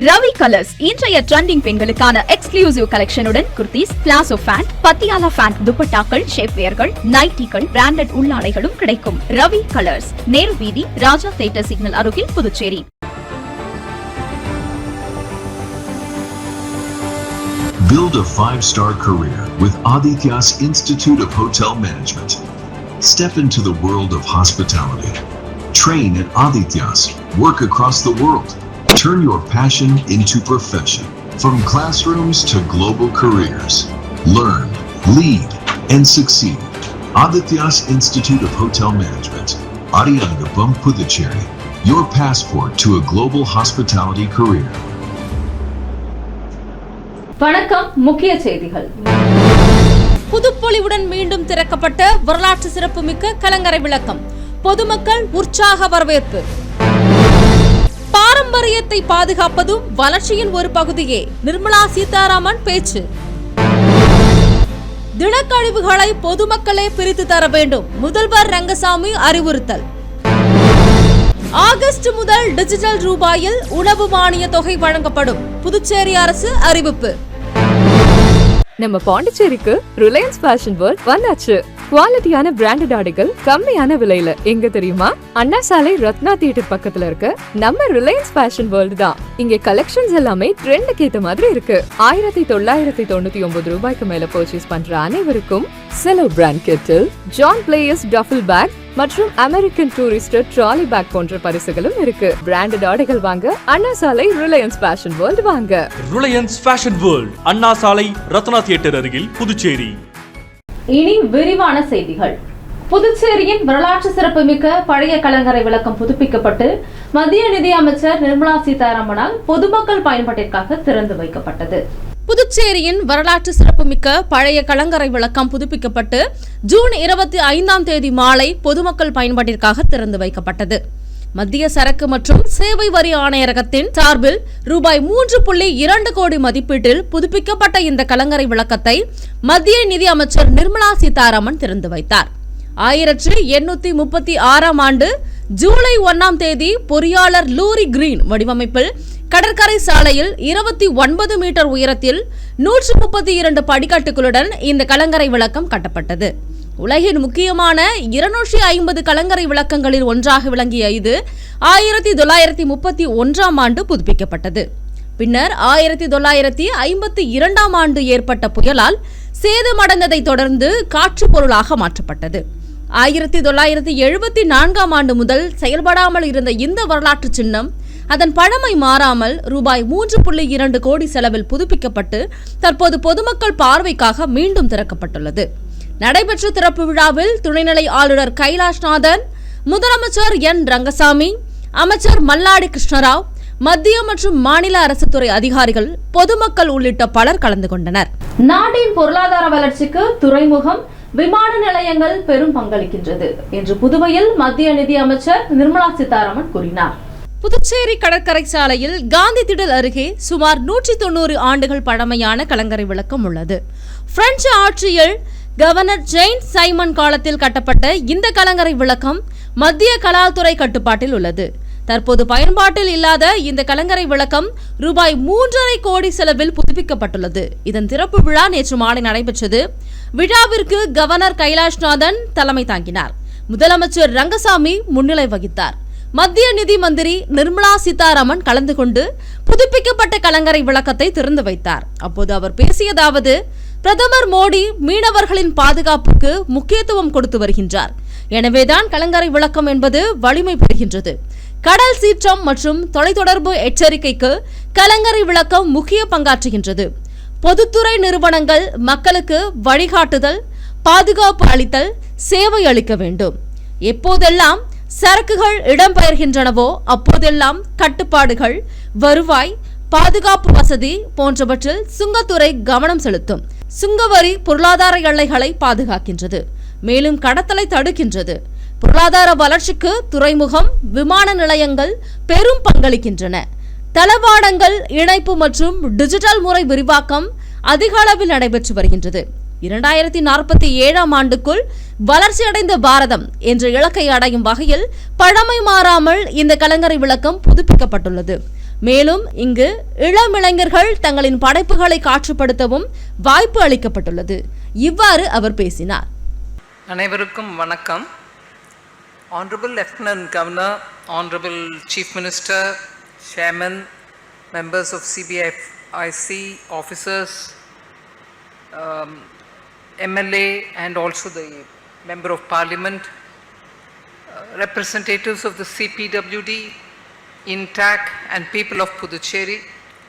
Ravi colours இன்றைய trending பெண்களுக்கான exclusive கலெக்ஷனுடன் kurtis, palazzo pant, Patiala pant, துப்பட்டாக்கள், ஷேப்வேர்கள், நைட்டிகள், பிராண்டட் உள்ளாடைகளும் கிடைக்கும். ரவி கலர்ஸ், நேரு வீதி, ராஜா தியேட்டர் சிக்னல் அருகில், Puducherry. Build a 5-star career with Aditya's Institute of Hotel Management. Step into the world of hospitality. Train at Aditya's. Work across the world. Turn your passion into profession. From classrooms to global careers. Learn, lead, and succeed. Aditya's Institute of Hotel Management. Ariyangapam, Puducherry. Your passport to a global hospitality career. வணக்கம். முக்கிய செய்திகள். புதுப்பொலிவுடன் மீண்டும் திறக்கப்பட்ட வரலாற்று சிறப்புமிக்க கலங்கரை விளக்கம். பொதுமக்கள் உற்சாக வரவேற்பு. பாரம்பரியத்தை பாதுகாப்பதும் வளர்ச்சியின் ஒரு பகுதியே, நிர்மலா சீதாராமன் பேச்சு. திடக்கழிவுகளை பொதுமக்களே பிரித்து தர வேண்டும், முதல்வர் ரங்கசாமி அறிவுறுத்தல். ஆகஸ்ட் முதல் டிஜிட்டல் ரூபாயில் உணவு மானிய தொகை வழங்கப்படும், புதுச்சேரி அரசு அறிவிப்பு. நம்ம பாண்டிச்சேரிக்கு ரிலையன்ஸ் ஃபேஷன் வேர்ல்ட் வந்தாச்சு. குவாலிட்டியான பிராண்டட் ஆடைகள் கம்மியான விலையில. எங்க தெரியுமா? அண்ணா சாலை ரத்னா தியேட்டர் பக்கத்துல இருக்க நம்ம ரிலையன்ஸ் ஃபேஷன் வேர்ல்ட் தான். இங்க கலெக்ஷன்ஸ் எல்லாமே ட்ரெண்டுக்கு ஏத்த மாதிரி இருக்கு. 1999 ரூபாய்க்கு மேல பர்ச்சேஸ் பண்ற அனைவருக்கும் Cello brand kettle, John Players duffel bag மற்றும் அமெரிக்கன் டூரிஸ்டர் ட்ராலி பேக் போன்ற பரிசுகளும் இருக்கு. பிராண்டட் ஆடைகள் வாங்க அண்ணா சாலை ரிலையன்ஸ் ஃபேஷன் வேர்ல்ட் வாங்க. Reliance fashion world, Anna Salai Ratna theatre அருகில், புதுச்சேரி. இனி விரிவான செய்திகள். புதுச்சேரியின் வரலாற்று சிறப்புமிக்க பழைய கலங்கரை விளக்கம் புதுப்பிக்கப்பட்டு மத்திய நிதி அமைச்சர் நிர்மலா சீதாராமனால் பொதுமக்கள் பயன்பாட்டிற்காக திறந்து வைக்கப்பட்டது. புதுச்சேரியின் வரலாற்று சிறப்புமிக்க பழைய கலங்கரை விளக்கம் புதுப்பிக்கப்பட்டு ஜூன் 25ஆம் தேதி மாலை பொதுமக்கள் பயன்பாட்டிற்காக திறந்து வைக்கப்பட்டது. மத்திய சரக்கு மற்றும் சேவை வரி ஆணையரகத்தின் சார்பில் ரூபாய் 3.2 கோடி மதிப்பீட்டில் புதுப்பிக்கப்பட்ட இந்த கலங்கரை விளக்கத்தை மத்திய நிதி அமைச்சர் நிர்மலா சீதாராமன் திறந்து வைத்தார். 1836ஆம் ஆண்டு ஜூலை 1ஆம் தேதி பொறியாளர் லூரி கிரீன் வடிவமைப்பில் கடற்கரை சாலையில் 29 மீட்டர் உயரத்தில் 132 படிக்கட்டுகளுடன் இந்த கலங்கரை விளக்கம் கட்டப்பட்டது. உலகின் முக்கியமான 250 கலங்கரை விளக்கங்களில் ஒன்றாக விளங்கிய இது 1931ஆம் ஆண்டு புதுப்பிக்கப்பட்டது. பின்னர் 1952ஆம் ஆண்டு ஏற்பட்ட புயலால் சேதமடைந்ததை தொடர்ந்து காட்சி பொருளாக மாற்றப்பட்டது. 1974ஆம் ஆண்டு முதல் செயல்படாமல் இருந்த இந்த வரலாற்று சின்னம் அதன் பழமை மாறாமல் ரூபாய் 3.2 கோடி செலவில் புதுப்பிக்கப்பட்டு தற்போது பொதுமக்கள் பார்வைக்காக மீண்டும் திறக்கப்பட்டுள்ளது. நடைபெற்ற திறப்பு விழாவில் துணைநிலை ஆளுநர் கைலாஷ்நாதன், முதலமைச்சர் என் ரங்கசாமி, அமைச்சர் மல்லாடி கிருஷ்ணராவ், மத்திய மற்றும் மாநில அரசு துறை அதிகாரிகள், பொதுமக்கள் உள்ளிட்ட பலர் கலந்து கொண்டனர். நாட்டின் பொருளாதார வளர்ச்சிக்கு துறைமுகம், விமான நிலையங்கள் பெரும் பங்களிக்கின்றது என்று புதுவையில் மத்திய நிதி அமைச்சர் நிர்மலா சீதாராமன் கூறினார். புதுச்சேரி கடற்கரை சாலையில் காந்தி திடல் அருகே சுமார் 190 ஆண்டுகள் பழமையான கலங்கரை விளக்கம் உள்ளது. பிரெஞ்சு ஆட்சியில் கவர்னர் ஜெயின் சைமன் காலத்தில் கட்டப்பட்ட இந்த கலங்கரை விளக்கம் மத்திய கலால்துறை கட்டுப்பாட்டில் உள்ளது. தற்போது பயன்பாட்டில் இல்லாத இந்த கலங்கரை விளக்கம் ரூபாய் 3.5 கோடி செலவில் புதுப்பிக்கப்பட்டுள்ளது. இதன் திறப்பு விழா நேற்று மாலை நடைபெற்றது. விழாவிற்கு கவர்னர் கைலாஷ்நாதன் தலைமை தாங்கினார். முதலமைச்சர் ரங்கசாமி முன்னிலை வகித்தார். மத்திய நிதி மந்திரி நிர்மலா சீதாராமன் கலந்து கொண்டு புதுப்பிக்கப்பட்ட கலங்கரை விளக்கத்தை திறந்து வைத்தார். அப்போது அவர் பேசியதாவது: பிரதமர் மோடி மீனவர்களின் பாதுகாப்புக்கு முக்கியத்துவம் கொடுத்து வருகின்றார். எனவேதான் கலங்கரை விளக்கம் என்பது வலிமை பெறுகின்றது. கடல் சீற்றம் மற்றும் தொலைத்தொடர்பு எச்சரிக்கைக்கு கலங்கரை விளக்கம் முக்கிய பங்காற்றுகின்றது. பொதுத்துறை நிறுவனங்கள் மக்களுக்கு வழிகாட்டுதல், பாதுகாப்பு அளித்தல், சேவை அளிக்க வேண்டும். எப்போதெல்லாம் சரக்குகள் இடம்பெயர்கின்றனவோ அப்போதெல்லாம் கட்டுப்பாடுகள், வருவாய், பாதுகாப்பு வசதி போன்றவற்றில் சுங்கத்துறை கவனம் செலுத்தும். சுங்கவரி பொருளாதார எல்லைகளை பாதுகாக்கின்றது, மேலும் கடத்தலை தடுக்கின்றது. பொருளாதார வளர்ச்சிக்கு துறைமுகம், விமான நிலையங்கள் பெரும் பங்களிக்கின்றன. தளவாடங்கள் இணைப்பு மற்றும் டிஜிட்டல் முறை விரிவாக்கம் அதிக அளவில் நடைபெற்று வருகின்றது. 2047ஆம் ஆண்டுக்குள் வளர்ச்சியடைந்த பாரதம் என்ற இலக்கை அடையும் வகையில் பழமை மாறாமல் இந்த கலங்கரை விளக்கம் புதுப்பிக்கப்பட்டுள்ளது. மேலும் இங்கு இளமிளைஞர்கள் தங்களின் படைப்புகளை காட்சிப்படுத்தவும் வாய்ப்பு அளிக்கப்பட்டுள்ளது. இவ்வாறு அவர் பேசினார். அனைவருக்கும் வணக்கம். Honorable Lieutenant Governor, Honorable Chief Minister, Chairman, members of CBIC, officers, MLA and also the Member of Parliament, representatives of the CPWD, INTAC and people of Puducherry.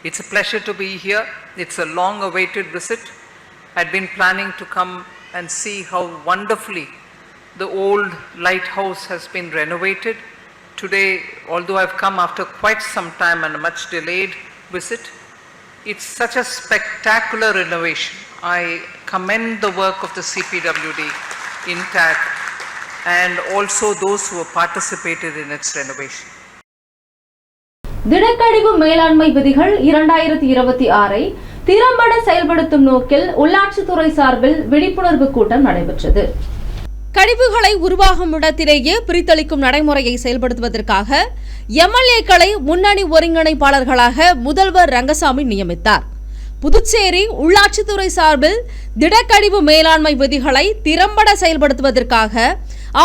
It's a pleasure to be here. It's a long awaited visit. I'd been planning to come and see how wonderfully the old lighthouse has been renovated. Today, although I've come after quite some time and a much delayed visit, it's such a spectacular renovation. I commend the work of the CPWD, INTAC and also those who have participated in its renovation. திடக்கழிவு மேலாண்மை விதிகள் 2026 திறம்பட செயல்படுத்தும் நோக்கில் உள்ளாட்சித்துறை சார்பில் விழிப்புணர்வு கூட்டம் நடைபெற்றது. கழிவுகளை உருவாகும் இடத்திலேயே பிரித்தளிக்கும் நடைமுறையை செயல்படுத்துவதற்காக எம்எல்ஏக்களை முன்னணி ஒருங்கிணைப்பாளர்களாக முதல்வர் ரங்கசாமி நியமித்தார். புதுச்சேரி உள்ளாட்சித்துறை சார்பில் திடக்கழிவு மேலாண்மை விதிகளை திறம்பட செயல்படுத்துவதற்காக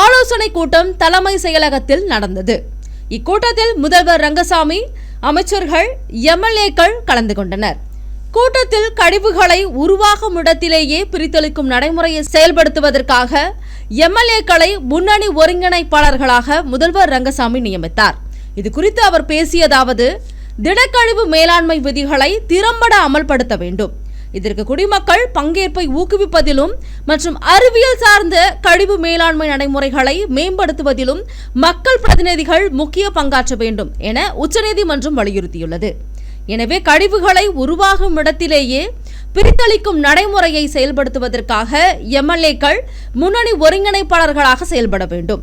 ஆலோசனை கூட்டம் தலைமை செயலகத்தில் நடந்தது. இக்கூட்டத்தில் முதல்வர் ரங்கசாமி, அமைச்சர்கள், எம்எல்ஏக்கள் கலந்து கொண்டனர். கூட்டத்தில் கழிவுகளை உருவாகும் இடத்திலேயே பிரித்தளிக்கும் நடைமுறையை செயல்படுத்துவதற்காக எம்எல்ஏக்களை முன்னணி ஒருங்கிணைப்பாளர்களாக முதல்வர் ரங்கசாமி நியமித்தார். இதுகுறித்து அவர் பேசியதாவது, திடக்கழிவு மேலாண்மை விதிகளை திறம்பட அமல்படுத்த வேண்டும். இதற்கு குடிமக்கள் பங்கேற்பை ஊக்குவிப்பதிலும் மற்றும் அறிவியல் சார்ந்த கழிவு மேலாண்மை நடைமுறைகளை மேம்படுத்துவதிலும் மக்கள் பிரதிநிதிகள் முக்கிய பங்காற்ற வேண்டும் என உச்சநீதிமன்றம் வலியுறுத்தியுள்ளது. எனவே கழிவுகளை உருவாகும் இடத்திலேயே பிரித்தளிக்கும் நடைமுறையை செயல்படுத்துவதற்காக எம்எல்ஏக்கள் முன்னணி ஒருங்கிணைப்பாளர்களாக செயல்பட வேண்டும்.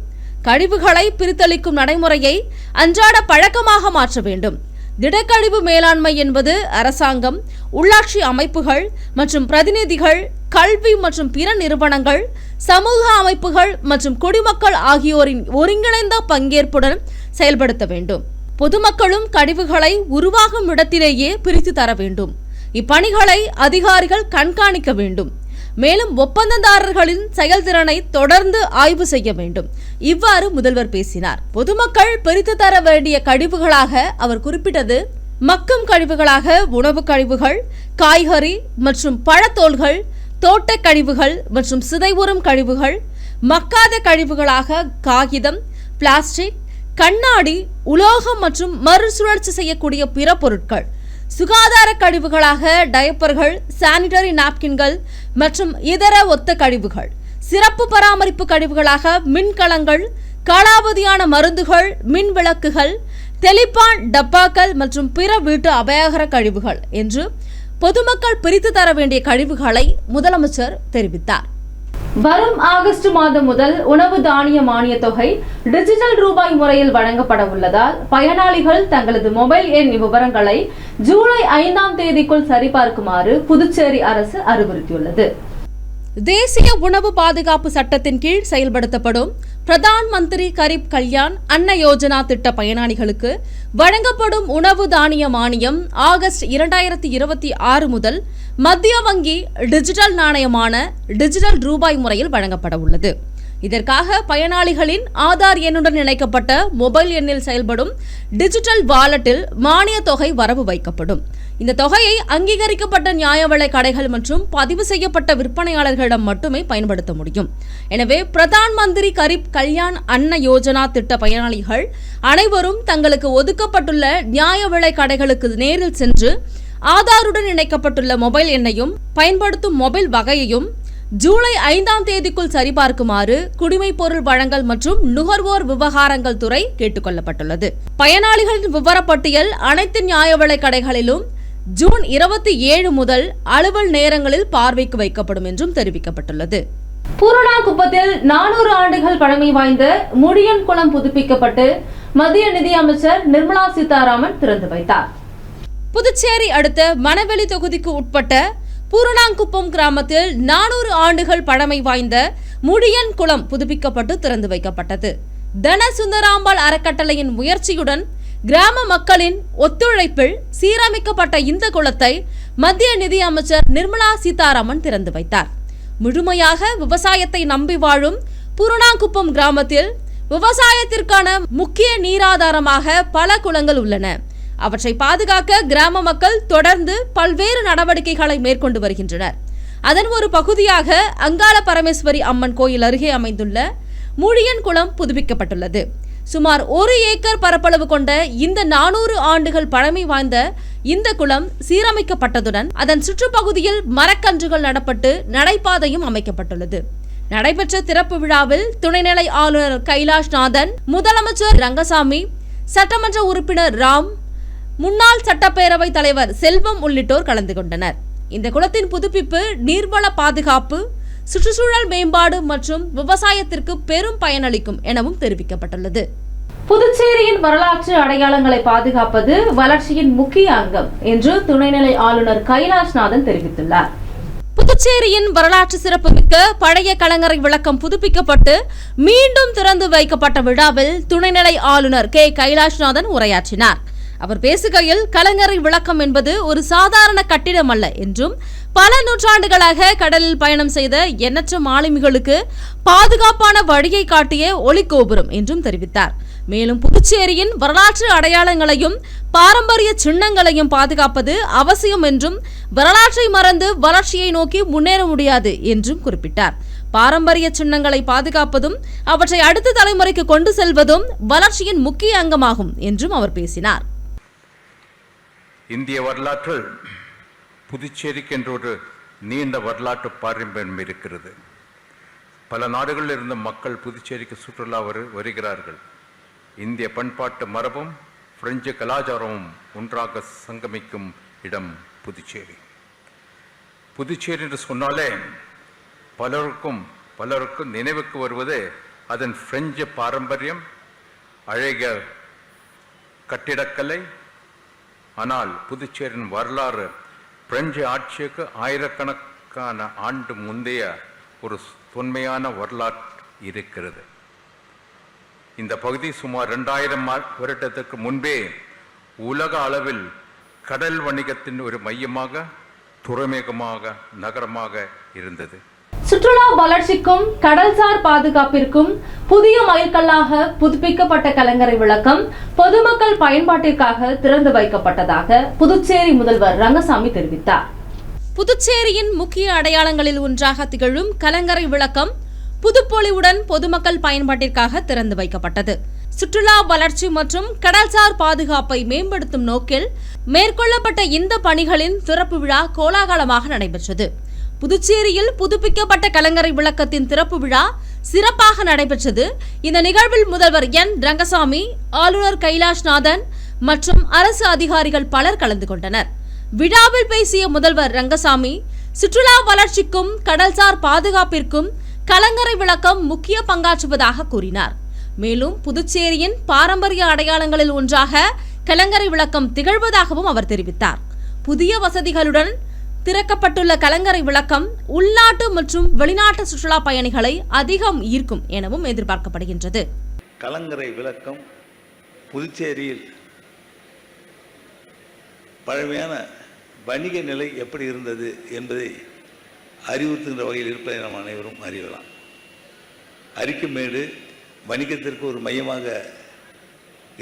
கழிவுகளை பிரித்தளிக்கும் நடைமுறையை அன்றாட பழக்கமாக மாற்ற வேண்டும். திடக்கழிவு மேலாண்மை என்பது அரசாங்கம், உள்ளாட்சி அமைப்புகள் மற்றும் பிரதிநிதிகள், கல்வி மற்றும் பிற நிறுவனங்கள், சமூக அமைப்புகள் மற்றும் குடிமக்கள் ஆகியோரின் ஒருங்கிணைந்த பங்கேற்புடன் செயல்படுத்த வேண்டும். பொதுமக்களும் கழிவுகளை உருவாகும் இடத்திலேயே பிரித்து தர வேண்டும். இப்பணிகளை அதிகாரிகள் கண்காணிக்க வேண்டும். மேலும் ஒப்பந்ததாரர்களின் செயல்திறனை தொடர்ந்து ஆய்வு செய்ய வேண்டும். இவ்வாறு முதல்வர் பேசினார். பொதுமக்கள் பிரித்து தர வேண்டிய கழிவுகளாக அவர் குறிப்பிட்டது மக்கும் கழிவுகளாக உணவு கழிவுகள், காய்கறி மற்றும் பழத்தோல்கள், தோட்டக் கழிவுகள் மற்றும் சிதைவுறும் கழிவுகள், மக்காத கழிவுகளாக காகிதம், பிளாஸ்டிக், கண்ணாடி, உலோகம் மற்றும் மறுசுழற்சி செய்யக்கூடிய பிற பொருட்கள், சுகாதார கழிவுகளாக டயப்பர்கள், சானிட்டரி நாப்கின்கள் மற்றும் இதர ஒத்த கழிவுகள், சிறப்பு பராமரிப்பு கழிவுகளாக மின்கலங்கள், காலாவதியான மருந்துகள், மின் விளக்குகள், தெளிப்பான் டப்பாக்கள் மற்றும் பிற வீட்டு அபாயகர கழிவுகள் என்று பொதுமக்கள் பிரித்து தர வேண்டிய கழிவுகளை முதலமைச்சர் தெரிவித்தார். வரும் ஆகஸ்ட் மாதம் முதல் உணவு தானிய மானிய தொகை டிஜிட்டல் ரூபாய் முறையில் வழங்கப்பட உள்ளதால் பயனாளிகள் தங்களது மொபைல் எண் விவரங்களை ஜூலை 5ஆம் தேதிக்குள் சரிபார்க்குமாறு புதுச்சேரி அரசு அறிவுறுத்தியுள்ளது. தேசிய உணவு பாதுகாப்பு சட்டத்தின் கீழ் செயல்படுத்தப்படும் பிரதான் மந்திரி கரீப் கல்யாண் அன்ன யோஜனா திட்ட பயனாளிகளுக்கு வழங்கப்படும் உணவு தானிய மானியம் ஆகஸ்ட் 2026 முதல் மத்திய வங்கி டிஜிட்டல் நாணயமான டிஜிட்டல் ரூபாய் முறையில் வழங்கப்பட உள்ளது. இதற்காக பயனாளிகளின் ஆதார் எண்ணுடன் இணைக்கப்பட்ட மொபைல் எண்ணில் செயல்படும் டிஜிட்டல் வாலெட்டில் மானிய தொகை வரவு வைக்கப்படும். இந்த தொகையை அங்கீகரிக்கப்பட்ட நியாய விலை கடைகள் மற்றும் பதிவு செய்யப்பட்ட விற்பனையாளர்களிடம் மட்டுமே பயன்படுத்த முடியும். எனவே பிரதான் மந்திரி கரீப் கல்யாண் அன்ன யோஜனா திட்ட பயனாளிகள் அனைவரும் தங்களுக்கு ஒதுக்கப்பட்டுள்ள நியாய விலை கடைகளுக்கு நேரில் சென்று ஆதாருடன் இணைக்கப்பட்டுள்ள மொபைல் எண்ணையும் பயன்படுத்தும் மொபைல் வகையையும் ஜூலை 5ஆம் தேதிக்குள் சரிபார்க்குமாறு குடிமைப் பொருள் வழங்கல் மற்றும் நுகர்வோர் விவகாரங்கள் துறை கேட்டுக் கொள்ளப்பட்டுள்ளது. பயனாளிகளின் விவரப்பட்டியல் அனைத்து நியாய விலை கடைகளிலும் ஜூன் 27 முதல் அலுவல் நேரங்களில் பார்வைக்கு வைக்கப்படும் என்றும் தெரிவிக்கப்பட்டுள்ளது. பூரணாங்குப்பத்தில் 400 ஆண்டுகள் பழமை வாய்ந்த முடியன் குளம் புதுப்பிக்கப்பட்டு மத்திய நிதியமைச்சர் நிர்மலா சீதாராமன் திறந்து வைத்தார். புதுச்சேரி அடுத்த மணவெளி தொகுதிக்கு உட்பட்ட பூரணாங்குப்பம் கிராமத்தில் 400 ஆண்டுகள் பழமை வாய்ந்த முடியன் குளம் புதுப்பிக்கப்பட்டு திறந்து வைக்கப்பட்டது. தன சுந்தராம்பாள் அறக்கட்டளையின் முயற்சியுடன் கிராம மக்களின் ஒத்துழைப்பில் சீரமைக்கப்பட்ட இந்த குளத்தை மத்திய நிதி அமைச்சர் நிர்மலா சீதாராமன் திறந்து வைத்தார். முழுமையாக விவசாயத்தை நம்பி வாழும் பூரணாங்குப்பம் கிராமத்தில் விவசாயத்திற்கான முக்கிய நீராதாரமாக பல குளங்கள் உள்ளன. அவற்றை பாதுகாக்க கிராம மக்கள் தொடர்ந்து பல்வேறு நடவடிக்கைகளை மேற்கொண்டு வருகின்றனர். அதன் ஒரு பகுதியாக அங்காள பரமேஸ்வரி அம்மன் கோயில் அருகே அமைந்துள்ள மூழியன் குளம் புதுப்பிக்கப்பட்டுள்ளது. சுமார் 1 ஏக்கர் பரப்பளவு கொண்ட இந்த 400 ஆண்டுகள் பழமை வாய்ந்த இந்த குளம் சீரமைக்கப்பட்டதுடன் அதன் சுற்றுப்பகுதியில் மரக்கன்றுகள் நடப்பட்டு நடைபாதையும் அமைக்கப்பட்டுள்ளது. நடைபெற்ற திறப்பு விழாவில் துணைநிலை ஆளுநர் கைலாஷ்நாதன், முதலமைச்சர் ரங்கசாமி, சட்டமன்ற உறுப்பினர் ராம், முன்னாள் சட்டப்பேரவை தலைவர் செல்வம் உள்ளிட்டோர் கலந்து கொண்டனர். இந்த குளத்தின் புதுப்பிப்பு நீர்வள பாதுகாப்பு, சுற்றுச்சூழல் மேம்பாடு மற்றும் விவசாயத்திற்கு பெரும் பயனளிக்கும் எனவும் தெரிவிக்கப்பட்டுள்ளது. புதுச்சேரியின் வரலாற்று அடையாளங்களை பாதுகாப்பது வளர்ச்சியின் முக்கிய அங்கம் என்று துணைநிலை ஆளுநர் கைலாஷ்நாதன் தெரிவித்துள்ளார். புதுச்சேரியின் வரலாற்று சிறப்புமிக்க பழைய கலங்கரை விளக்கம் புதுப்பிக்கப்பட்டு மீண்டும் திறந்து வைக்கப்பட்ட விழாவில் துணைநிலை ஆளுநர் கைலாஷ்நாதன் உரையாற்றினார். அவர் பேசுகையில், கலங்கரை விளக்கம் என்பது ஒரு சாதாரண கட்டிடம் அல்ல என்றும் பல நூற்றாண்டுகளாக கடலில் பயணம் செய்த எண்ணற்ற மாலுமிகளுக்கு பாதுகாப்பான வழியை காட்டிய ஒளிகோபுரம் என்றும் தெரிவித்தார். மேலும் புதுச்சேரியின் வரலாற்று அடையாளங்களையும் பாரம்பரிய சின்னங்களையும் பாதுகாப்பது அவசியம் என்றும் வரலாற்றை மறந்து வளர்ச்சியை நோக்கி முன்னேற முடியாது என்றும் குறிப்பிட்டார். பாரம்பரிய சின்னங்களை பாதுகாப்பதும் அவற்றை அடுத்த தலைமுறைக்கு கொண்டு செல்வதும் வளர்ச்சியின் முக்கிய அங்கமாகும் என்றும் அவர் பேசினார். இந்திய வரலாற்றில் புதுச்சேரிக்கு என்ற ஒரு நீண்ட வரலாற்று பாரம்பரியம் இருக்கிறது. பல நாடுகளில் இருந்த மக்கள் புதுச்சேரிக்கு சுற்றுலா வருகிறார்கள். இந்திய பண்பாட்டு மரபும் பிரெஞ்சு கலாச்சாரமும் ஒன்றாக சங்கமிக்கும் இடம் புதுச்சேரி. புதுச்சேரி என்று சொன்னாலே பலருக்கும் நினைவுக்கு வருவது அதன் பிரெஞ்சு பாரம்பரியம், அழகிய கட்டிடக்கலை. ஆனால் புதுச்சேரியின் வரலாறு பிரெஞ்சு ஆட்சிக்கு ஆயிரக்கணக்கான ஆண்டு முந்தைய ஒரு தொன்மையான வரலாறு இருக்கிறது. இந்த பகுதி சுமார் 2000 வருடத்துக்கு முன்பே உலக அளவில் கடல் வணிகத்தின் ஒரு மையமாக, துறைமுகமாக, நகரமாக இருந்தது. சுற்றுலா வளர்ச்சிக்கும் கடல்சார் பாதுகாப்பிற்கும் புதிய மைல்கல்லாக புதுப்பிக்கப்பட்ட கலங்கரை விளக்கம் பொதுமக்கள் பயன்பாட்டிற்காக திறந்து வைக்கப்பட்டதாக புதுச்சேரி முதல்வர் ரங்கசாமி தெரிவித்தார். புதுச்சேரியின் முக்கிய அடையாளங்களில் ஒன்றாக திகழும் கலங்கரை விளக்கம் புதுப்பொலிவுடன் பொதுமக்கள் பயன்பாட்டிற்காக திறந்து வைக்கப்பட்டது. சுற்றுலா வளர்ச்சி மற்றும் கடல்சார் பாதுகாப்பை மேம்படுத்தும் நோக்கில் மேற்கொள்ளப்பட்ட இந்த பணிகளின் திறப்பு விழா கோலாகலமாக நடைபெற்றது. புதுச்சேரியில் புதுப்பிக்கப்பட்ட கலங்கரை விளக்கத்தின் திறப்பு விழா சிறப்பாக நடைபெற்றது. இந்த நிகழ்வில் முதல்வர் ரங்கசாமி, ஆளுநர் கைலாஷ்நாதன் மற்றும் அரசு அதிகாரிகள் பலர் கலந்து கொண்டனர். விழாவில் பேசிய முதல்வர் ரங்கசாமி, சுற்றுலா வளர்ச்சிக்கும் கடல்சார் பாதுகாப்பிற்கும் கலங்கரை விளக்கம் முக்கிய பங்காற்றுவதாக கூறினார். மேலும் புதுச்சேரியின் பாரம்பரிய அடையாளங்களில் ஒன்றாக கலங்கரை விளக்கம் திகழ்வதாகவும் அவர் தெரிவித்தார். புதிய வசதிகளுடன் திறக்கப்பட்டுள்ள கலங்கரை விளக்கம் உள்நாட்டு மற்றும் வெளிநாட்டு சுற்றுலா பயணிகளை அதிகம் ஈர்க்கும் எனவும் எதிர்பார்க்கப்படுகின்றது. கலங்கரை விளக்கம் புதுச்சேரியில் பழமையான வணிக நிலை எப்படி இருந்தது என்பதை அறிவுறுத்துகின்ற வகையில் இருப்பதை நாம் அனைவரும் அறியலாம். அரிக்குமேடு வணிகத்திற்கு ஒரு மையமாக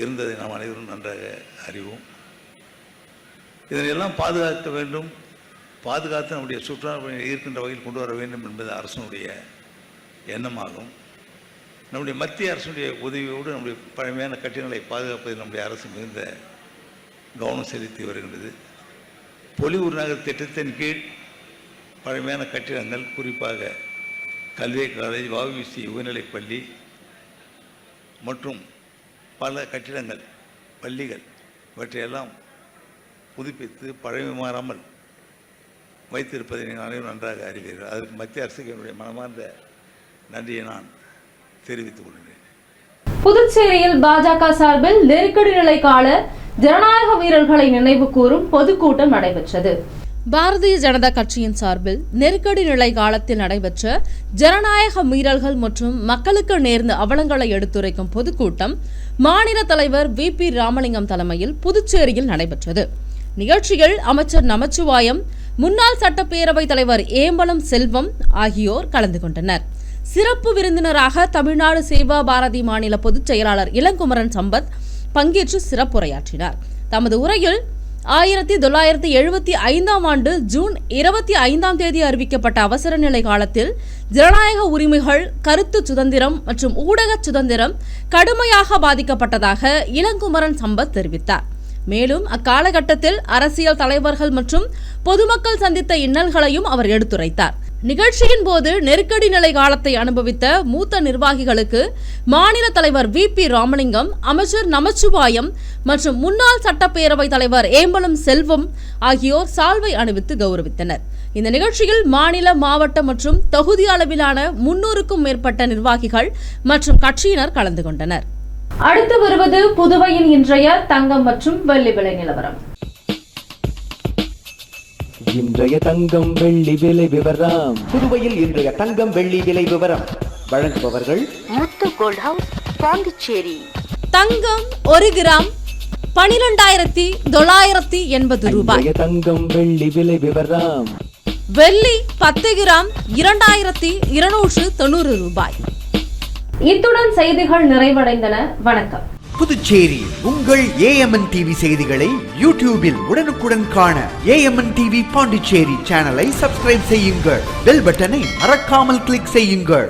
இருந்ததை நாம் அனைவரும் நன்றாக அறிவோம். இதனையெல்லாம் பாதுகாக்க வேண்டும், பாதுகாத்து நம்முடைய சுற்றுலா ஈர்க்கின்ற வகையில் கொண்டு வர வேண்டும் என்பது அரசனுடைய எண்ணமாகும். நம்முடைய மத்திய அரசுடைய உதவியோடு நம்முடைய பழமையான கட்டிடங்களை பாதுகாப்பதில் நம்முடைய அரசு மிகுந்த கவனம் செலுத்தி வருகின்றது. பொலிவூர் நகர் திட்டத்தின் கீழ் பழமையான கட்டிடங்கள், குறிப்பாக கல்வி காலேஜ், வஉசி உயர்நிலைப் பள்ளி மற்றும் பல கட்டிடங்கள், பள்ளிகள் இவற்றையெல்லாம் புதுப்பித்து பழமை மாறாமல் வைத்திருப்பதை நீங்கள் அனைவரும் நன்றாக அறிவீர்கள். அதற்கு மத்திய அரசுக்கு என்னுடைய மனமார்ந்த நன்றியை நான் தெரிவித்துக் கொள்கிறேன். புதுச்சேரியில் பாஜக சார்பில் நெருக்கடி நிலை கால ஜனநாயக வீரர்களை நினைவு கூறும் பொதுக்கூட்டம் நடைபெற்றது. பாரதிய ஜனதா கட்சியின் சார்பில் நெருக்கடி நிலை காலத்தில் நடைபெற்ற ஜனநாயக மீறல்கள் மற்றும் மக்களுக்கு நேர்ந்த அவலங்களை எடுத்துரைக்கும் பொதுக்கூட்டம் மாநில தலைவர் VP ராமலிங்கம் தலைமையில் புதுச்சேரியில் நடைபெற்றது. நிகழ்ச்சியில் அமைச்சர் நமச்சிவாயம், முன்னாள் சட்டப்பேரவைத் தலைவர் ஏம்பலம் செல்வம் ஆகியோர் கலந்து கொண்டனர். சிறப்பு விருந்தினராக தமிழ்நாடு சேவா பாரதி மாநில பொதுச் செயலாளர் இளங்குமரன் சம்பத் பங்கேற்று சிறப்புரையாற்றினார். தமது உரையில் 1975 ஆண்டு ஜூன் 25 அறிவிக்கப்பட்ட அவசர நிலை காலத்தில் ஜனநாயக உரிமைகள், கருத்து சுதந்திரம் மற்றும் ஊடக சுதந்திரம் கடுமையாக பாதிக்கப்பட்டதாக இளங்குமரன் சம்பத் தெரிவித்தார். மேலும் அக்காலகட்டத்தில் அரசியல் தலைவர்கள் மற்றும் பொதுமக்கள் சந்தித்த இன்னல்களையும் அவர் எடுத்துரைத்தார். நிகழ்ச்சியின் போது நெருக்கடி நிலை காலத்தை அனுபவித்த மூத்த நிர்வாகிகளுக்கு மாநில தலைவர் VP ராமலிங்கம், அமைச்சர் நமச்சிவாயம் மற்றும் முன்னாள் சட்டப்பேரவைத் தலைவர் ஏம்பலம் செல்வம் ஆகியோர் சால்வை அணிவித்து கௌரவித்தனர். இந்த நிகழ்ச்சியில் மாநில, மாவட்ட மற்றும் தொகுதி அளவிலான 300க்கும் மேற்பட்ட நிர்வாகிகள் மற்றும் கட்சியினர் கலந்து கொண்டனர். அடுத்து வருவது புதுவையின் இன்றைய தங்கம் மற்றும் வெள்ளி விலை நிலவரம். இன்றைய தங்கம் வெள்ளி விலை விவரம். புதுவையில் இன்றைய தங்கம் வெள்ளி விலை விவரம் வழங்குபவர்கள் முத்து கோல்ட் ஹவுஸ், பாண்டிச்சேரி. தங்கம் 1 கிராம் 12,980 ரூபாய். தங்கம் வெள்ளி விலை விவரம். வெள்ளி 10 கிராம் 2,290 ரூபாய். இத்துடன் செய்திகள் நிறைவடைந்தன. வணக்கம். புதுச்சேரி உங்கள் AMN TV செய்திகளை யூடியூபில் உடனுக்குடன் காண AMN TV பாண்டிச்சேரி சேனலை சப்ஸ்கிரைப் செய்யுங்கள். பெல் பட்டனை மறக்காமல் கிளிக் செய்யுங்கள்.